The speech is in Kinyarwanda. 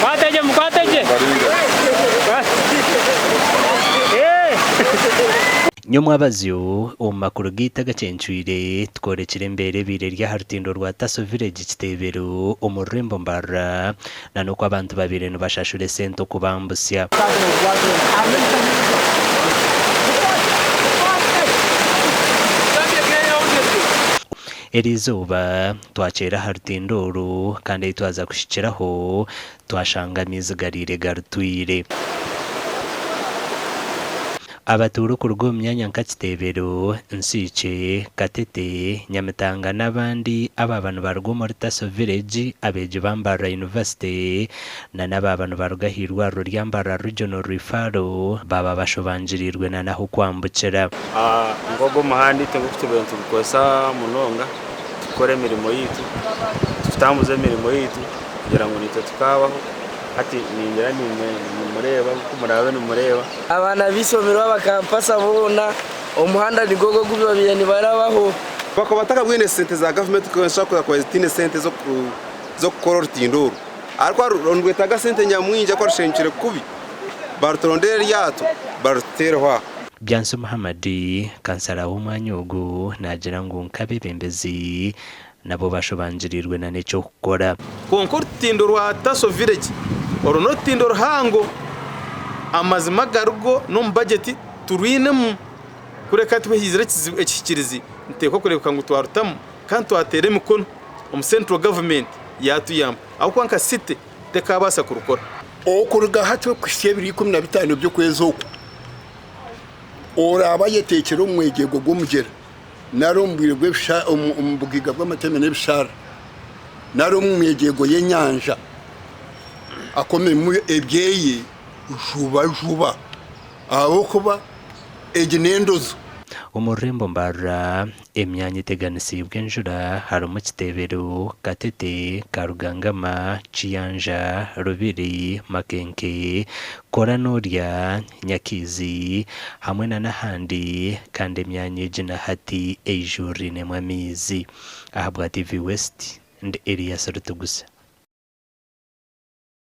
Mukwateje. Nyuma abazyo omakuru gitaga cencuire tworekere imbere bire rya harutindo rwa Taso Village Kitebero umurembo mbara nanuko abantu babire no bashashure sento kubambusya Erizuba twacera harutindoro kandi twaza kushikiraho twashanga mizigarire garutwire abaturu ku rw'umyanya nka Kitebero Nsice Katete Nyamitanga n'abandi aba bantu barwo muri Taso Village abeje bambara University na n'aba bantu barugahirwa ruryambara Regional Rifaro baba bashobanjirirwe na naho kwambukira ngogo mahandi tengufite bintu bikosa munonga tukore mirimo yitu tutambuze mirimo yitu kugira ngo nite tukabaho ati ningira mureba kumurabe numureba abana bisomero bakampasa bona umuhanda nigogo gubyo ni barabaho bako bataka bwene sente za government ko nshaka kwa tine sente zo korora tindoro ariko rondwetaga sente nyamwinja ko rushenkire kubi bartorondere yato barterwa Byanso Muhammadi kansara w'umwanyugu nagira ngo nkabebembezi nabo bashobanjirirwe na neco gukora konkor tindoro wa Taso Village orono tindoro hango amazima garugo no budget turwinemu kureka tubihizira ekikirizi nteko kureka ngo twarutamu kandi twatere mikono central government yatuyamba aho kwanka city tekabasa kurukora okuruga hatwe kwishebiri 15 byo kwezoko ora abayetekero umwegego gw'umugera narombwire gw'ebisha umbugiga bw'amateme n'ebishara naromwegego yenyanja akome mu ebyeye juba abo kuba eginendozo umurembo mbara emyanya iteganisibwe njura harimo Kitebero Katete Karugangama Chiyanja Rubiri Makenke Koranurya Nyakizi hamwe na n'ahandi kandi emyanya ijina hati ejuri ne mwamizi ahabwa TV West and Elias Rutugusa.